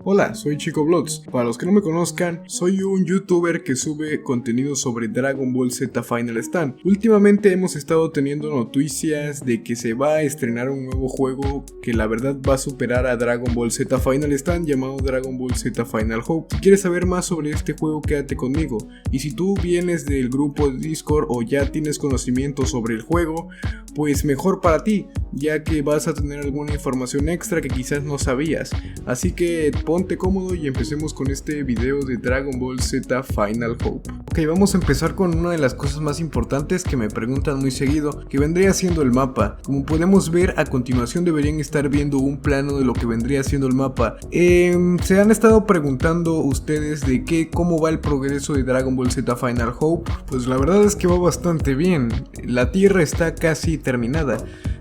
Hola, soy Chico Blods. Para los que no me conozcan, soy un youtuber que sube contenido sobre Dragon Ball Z Final Stand. Últimamente hemos estado teniendo noticias de que se va a estrenar un nuevo juego que la verdad va a superar a Dragon Ball Z Final Stand, llamado Dragon Ball Z Final Hope. Si quieres saber más sobre este juego, quédate conmigo. Y si tú vienes del grupo de Discord o ya tienes conocimiento sobre el juego, pues mejor para ti, ya que vas a tener alguna información extra que quizás no sabías. Así que ponte cómodo y empecemos con este video de Dragon Ball Z Final Hope. Ok, vamos a empezar con una de las cosas más importantes que me preguntan muy seguido, que vendría siendo el mapa. Como podemos ver, a continuación deberían estar viendo un plano de lo que vendría siendo el mapa. Se han estado preguntando ustedes de cómo va el progreso de Dragon Ball Z Final Hope. Pues la verdad es que va bastante bien. La tierra está casi terminada.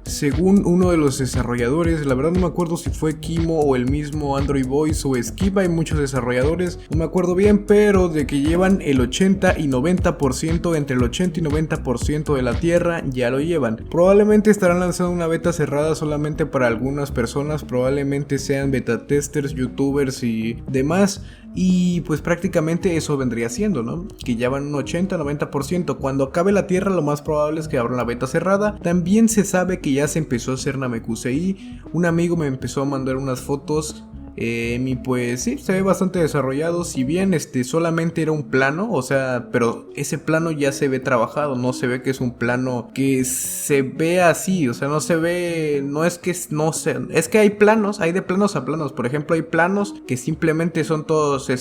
Según uno de los desarrolladores, la verdad no me acuerdo si fue Kimo o el mismo Android Voice o Skip, hay muchos desarrolladores, no me acuerdo bien, pero de que llevan el 80 y 90%, entre el 80 y 90% de la tierra ya lo llevan. Probablemente estarán lanzando una beta cerrada solamente para algunas personas, probablemente sean beta testers, youtubers y demás. Y pues prácticamente eso vendría siendo, ¿no? Que ya van un 80-90%. Cuando acabe la tierra lo más probable es que abran la beta cerrada. También se sabe que ya se empezó a hacer Namekusei. Un amigo me empezó a mandar unas fotos. Y pues sí, se ve bastante desarrollado. Si bien solamente era un plano, o sea, pero ese plano ya se ve trabajado. No se ve que es un plano que se ve así, o sea, no se ve, no es que no sé, es que hay planos, hay de planos a planos. Por ejemplo, hay planos que simplemente son todos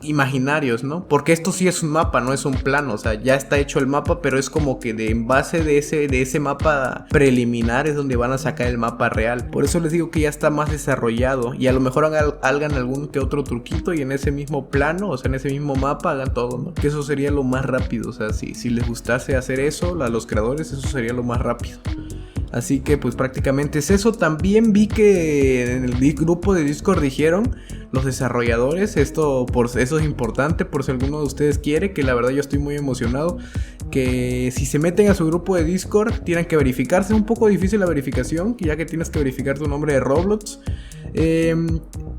imaginarios, ¿no? Porque esto sí es un mapa, no es un plano, o sea, ya está hecho el mapa, pero es como que en base de ese mapa preliminar es donde van a sacar el mapa real. Por eso les digo que ya está más desarrollado y a lo mejor hagan algún que otro truquito y en ese mismo plano, o sea, en ese mismo mapa hagan todo, ¿no? Que eso sería lo más rápido, o sea, si les gustase hacer eso a los creadores, eso sería lo más rápido. Así que pues prácticamente es eso. También vi que en el grupo de Discord dijeron los desarrolladores, eso es importante por si alguno de ustedes quiere, que la verdad yo estoy muy emocionado, que si se meten a su grupo de Discord tienen que verificarse. Es un poco difícil la verificación, ya que tienes que verificar tu nombre de Roblox.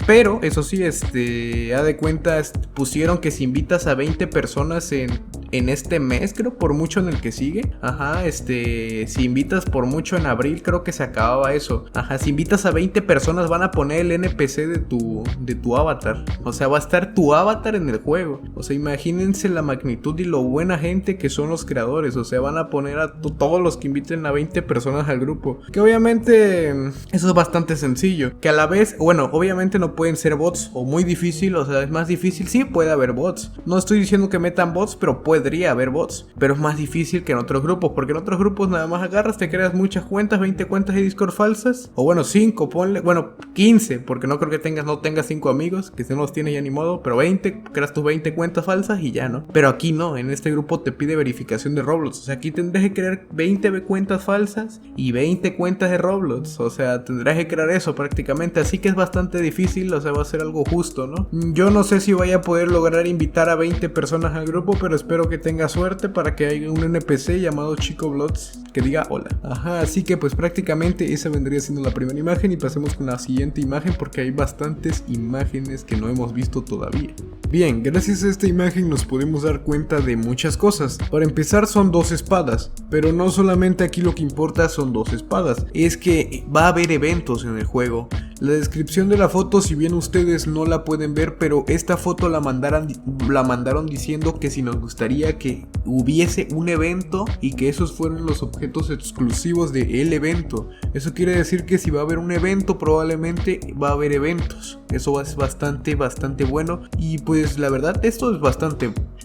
Pero eso sí, a de cuenta, pusieron que si invitas a 20 personas en este mes, creo, por mucho en el que sigue. Ajá, si invitas por mucho en abril, creo que se acababa eso. Ajá, si invitas a 20 personas van a poner el NPC de tu avatar. O sea, va a estar tu avatar en el juego. O sea, imagínense la magnitud y lo buena gente que son los creadores. O sea, van a poner a todos los que inviten a 20 personas al grupo. Que obviamente eso es bastante sencillo. Que a la vez, bueno, obviamente no pueden ser bots o muy difícil, o sea, es más difícil. Sí, puede haber bots. No estoy diciendo que metan bots, pero podría haber bots. Pero es más difícil que en otros grupos, porque en otros grupos nada más agarras, te creas muchas cuentas, 20 cuentas de Discord falsas. O bueno, 5, ponle, bueno, 15, porque no creo que no tengas 5 amigos, que si no los tienes ya ni modo, pero 20, creas tus 20 cuentas falsas y ya, ¿no? Pero aquí no, en este grupo te pide verificación de Roblox. O sea, aquí tendrás que crear 20 cuentas falsas y 20 cuentas de Roblox. O sea, tendrás que crear eso prácticamente, así que es bastante difícil, o sea, va a ser algo justo, ¿no? Yo no sé si vaya a poder lograr invitar a 20 personas al grupo, pero espero que tenga suerte para que haya un NPC llamado Chico Blods que diga hola. Ajá, así que pues prácticamente esa vendría siendo la primera imagen y pasemos con la siguiente imagen porque hay bastantes imágenes que no hemos visto todavía. Bien, gracias a esta imagen nos podemos dar cuenta de muchas cosas. Para empezar, son dos espadas, pero no solamente aquí lo que importa son dos espadas, es que va a haber eventos en el juego. La descripción de la foto, si bien ustedes no la pueden ver, pero esta foto la mandaron diciendo que si nos gustaría que hubiese un evento y que esos fueran los objetos exclusivos del evento. Eso quiere decir que si va a haber un evento, probablemente va a haber eventos. Eso es bastante bueno. Y pues la verdad esto es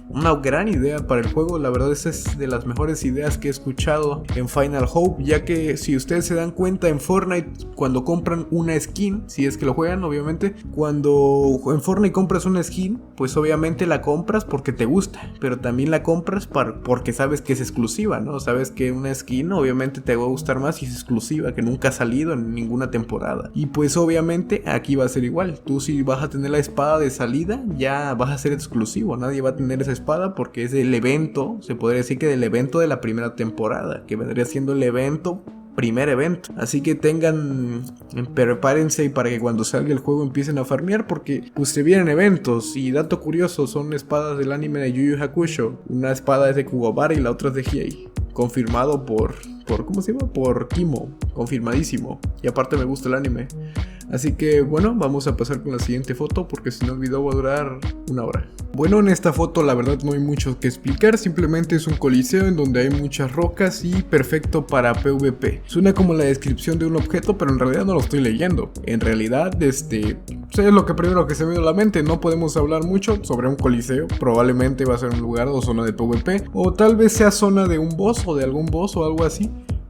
una gran idea para el juego. La verdad esa es de las mejores ideas que he escuchado en Final Hope, ya que si ustedes se dan cuenta en Fortnite, cuando compran una skin, si es que lo juegan obviamente, cuando en Fortnite compras una skin, pues obviamente la compras porque te gusta, pero también la compras porque sabes que es exclusiva, ¿no? Sabes que una skin obviamente te va a gustar más si es exclusiva, que nunca ha salido en ninguna temporada. Y pues obviamente aquí va a ser igual. Tú si vas a tener la espada de salida, ya vas a ser exclusivo, nadie va a tener esa espada porque es del evento, se podría decir que del evento de la primera temporada, que vendría siendo el evento primer evento. Así que prepárense para que cuando salga el juego empiecen a farmear, porque pues se vienen eventos. Y dato curioso, son espadas del anime de Yu Yu Hakusho. Una espada es de Kuwabara y la otra es de Hiei. Confirmado por ¿cómo se llama? Por Kimo, confirmadísimo. Y aparte me gusta el anime. Así que bueno, vamos a pasar con la siguiente foto, porque si no el video va a durar 1 hora. Bueno, en esta foto la verdad no hay mucho que explicar, simplemente es un coliseo en donde hay muchas rocas y perfecto para PvP. Suena como la descripción de un objeto, pero en realidad no lo estoy leyendo. En realidad, es lo que primero que se me viene a la mente. No podemos hablar mucho sobre un coliseo, probablemente va a ser un lugar o zona de PvP, o tal vez sea zona de un boss o de algún boss o algo así.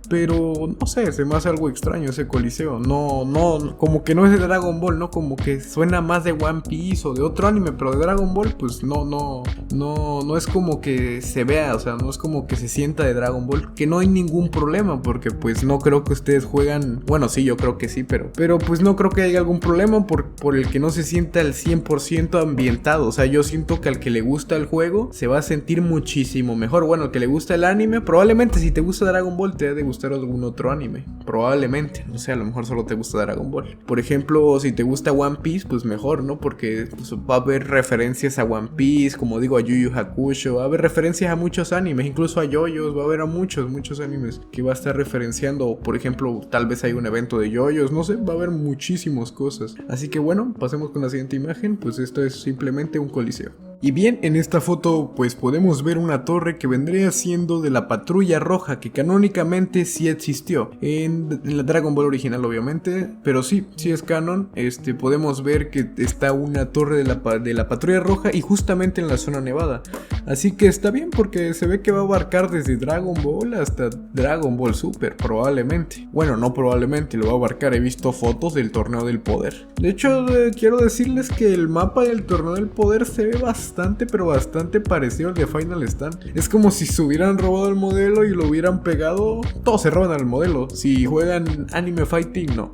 Pero no sé, se me hace algo extraño ese coliseo. No, como que no es de Dragon Ball, ¿no? Como que suena más de One Piece o de otro anime, pero de Dragon Ball, pues no es como que se vea, o sea, no es como que se sienta de Dragon Ball. Que no hay ningún problema, porque pues no creo que ustedes juegan. Bueno, sí, yo creo que sí, pero pues no creo que haya algún problema por el que no se sienta al 100% ambientado. O sea, yo siento que al que le gusta el juego se va a sentir muchísimo mejor. Bueno, al que le gusta el anime, probablemente si te gusta Dragon Ball te ha de gustar algún otro anime, probablemente, no sé, a lo mejor solo te gusta Dragon Ball. Por ejemplo, si te gusta One Piece, pues mejor, ¿no? Porque pues, va a haber referencias a One Piece, como digo, a Yu Yu Hakusho, va a haber referencias a muchos animes, incluso a JoJo's, va a haber a muchos animes que va a estar referenciando. Por ejemplo, tal vez hay un evento de JoJo's, no sé, va a haber muchísimas cosas. Así que bueno, pasemos con la siguiente imagen, pues esto es simplemente un coliseo. Y bien, en esta foto pues podemos ver una torre que vendría siendo de la Patrulla Roja, que canónicamente sí existió en la Dragon Ball original, obviamente, pero sí es canon. Podemos ver que está una torre de la Patrulla Roja y justamente en la zona nevada. Así que está bien, porque se ve que va a abarcar desde Dragon Ball hasta Dragon Ball Super, probablemente. Bueno, no probablemente, lo va a abarcar, he visto fotos del Torneo del Poder. De hecho, quiero decirles que el mapa del Torneo del Poder se ve bastante parecido al de Final Stand. Es como si se hubieran robado el modelo y lo hubieran pegado. Todos se roban al modelo. Si juegan Anime Fighting no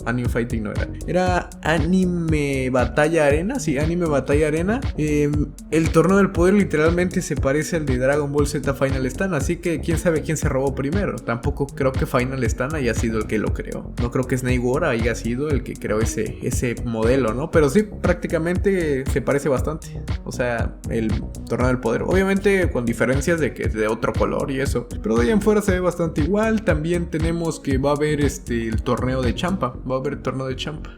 era Anime Batalla Arena. Sí, Anime Batalla Arena. El Torneo del Poder literalmente se parece al de Dragon Ball Z Final Stand. Así que quién sabe quién se robó primero. Tampoco creo que Final Stand haya sido el que lo creó. No creo que Snake War haya sido el que creó ese modelo, ¿no? Pero sí, prácticamente se parece bastante. O sea, el Torneo del Poder, obviamente con diferencias de que es de otro color y eso, pero de ahí en fuera se ve bastante igual. También tenemos que va a haber el torneo de Champa,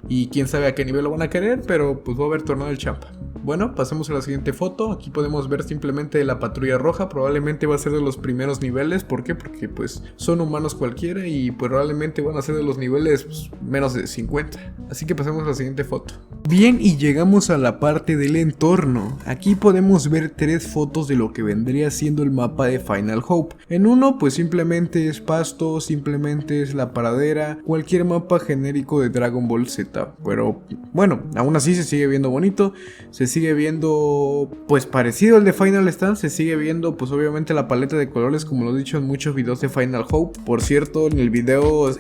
y quién sabe a qué nivel lo van a querer, pero pues va a haber torneo del Champa. Bueno, pasemos a la siguiente foto. Aquí podemos ver simplemente la Patrulla Roja. Probablemente va a ser de los primeros niveles. ¿Por qué? Porque pues son humanos cualquiera y pues probablemente van a ser de los niveles pues, menos de 50. Así que pasemos a la siguiente foto. Bien, y llegamos a la parte del entorno. Aquí podemos ver 3 fotos de lo que vendría siendo el mapa de Final Hope. En uno pues simplemente es pasto, simplemente es la pradera, cualquier mapa genérico de Dragon Ball Z. Pero bueno, aún así se sigue viendo bonito, se sigue viendo pues parecido al de Final Stand, se sigue viendo pues obviamente la paleta de colores como lo he dicho en muchos videos de Final Hope. Por cierto, en el video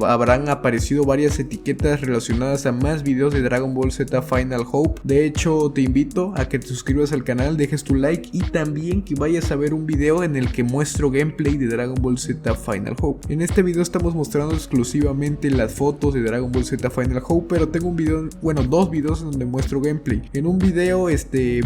habrán aparecido varias etiquetas relacionadas a más videos de Dragon Ball Z Final Hope. De hecho, te invito a que te suscribas al canal, dejes tu like y también que vayas a ver un video en el que muestro gameplay de Dragon Ball Z Final Hope. En este video estamos mostrando exclusivamente las fotos de Dragon Ball Z Final Hope, pero tengo un video, bueno, 2 videos en donde muestro gameplay. En un video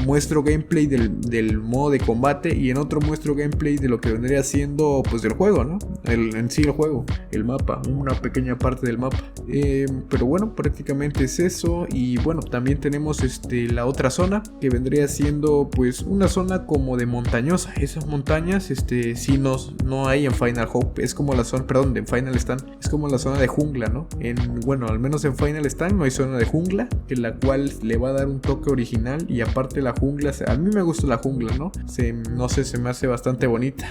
muestro gameplay del modo de combate y en otro muestro gameplay de lo que vendría siendo pues del juego, ¿no? En sí el juego, el mapa, una pequeña parte del mapa. Pero bueno, prácticamente es eso. Y bueno, también tenemos la otra zona que vendría siendo pues una zona como de montañosa. Esas montañas sí no hay en Final Hope, es como la zona, perdón, en Final Stand, es como la zona de jungla, ¿no? Bueno, al menos en Final Stand no hay zona de jungla, en la cual le va a dar un toque original. Y aparte la jungla, a mí me gusta la jungla, ¿no? No sé, se me hace bastante bonita.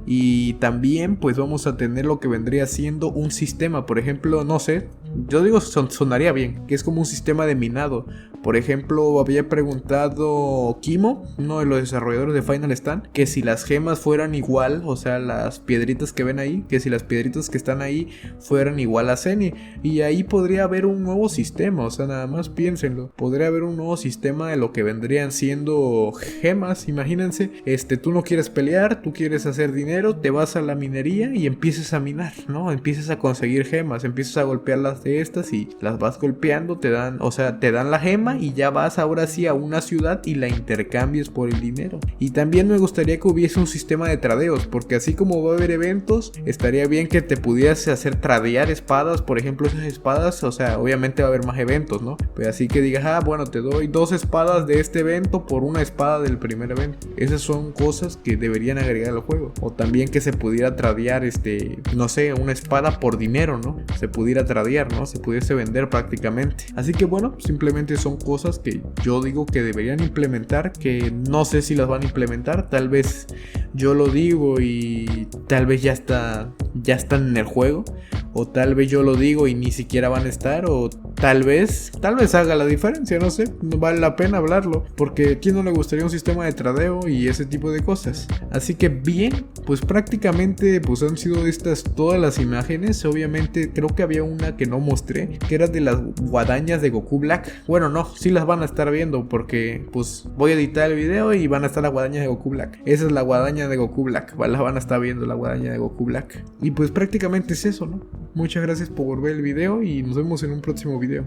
Y también pues vamos a tener lo que vendría siendo un sistema, por ejemplo, no sé, yo digo sonaría bien, que es como un sistema de minado. Por ejemplo, había preguntado Kimo, uno de los desarrolladores de Final Stand, que si las gemas fueran igual, o sea, las piedritas que ven ahí, que si las piedritas que están ahí fueran igual a Zenny, y ahí podría haber un nuevo sistema, o sea, nada más piénsenlo, podría haber un nuevo sistema de lo que vendrían siendo gemas. Imagínense, tú no quieres pelear, tú quieres hacer dinero, te vas a la minería y empiezas a minar, ¿no? Empiezas a conseguir gemas, empiezas a golpear las de estas y las vas golpeando, te dan la gema y ya vas ahora sí a una ciudad y la intercambias por el dinero. Y también me gustaría que hubiese un sistema de tradeos, porque así como va a haber eventos, estaría bien que te pudieras hacer tradear espadas, por ejemplo, esas espadas, o sea, obviamente va a haber más eventos, ¿no? Pero así que digas, bueno, te doy 2 espadas de este evento por una espada del primer evento. Esas son cosas que deberían agregar al juego. O también que se pudiera tradear, no sé, una espada por dinero, ¿no? Se pudiera tradear, ¿no? Se pudiese vender prácticamente. Así que bueno, simplemente son cosas que yo digo que deberían implementar, que no sé si las van a implementar. Tal vez yo lo digo y tal vez ya están en el juego, o tal vez yo lo digo y ni siquiera van a estar, o tal vez haga la diferencia, no sé, no vale la pena hablarlo, porque a quién no le gustaría un sistema de tradeo y ese tipo de cosas. Así que bien, pues prácticamente pues han sido estas todas las imágenes. Obviamente creo que había una que no mostré, que era de las guadañas de Goku Black. Bueno, no, sí las van a estar viendo, porque pues voy a editar el video y van a estar las guadañas de Goku Black. Esa es la guadaña de Goku Black, las van a estar viendo, la guadaña de Goku Black. Y pues prácticamente es eso, ¿no? Muchas gracias por ver el video y nos vemos en un próximo video.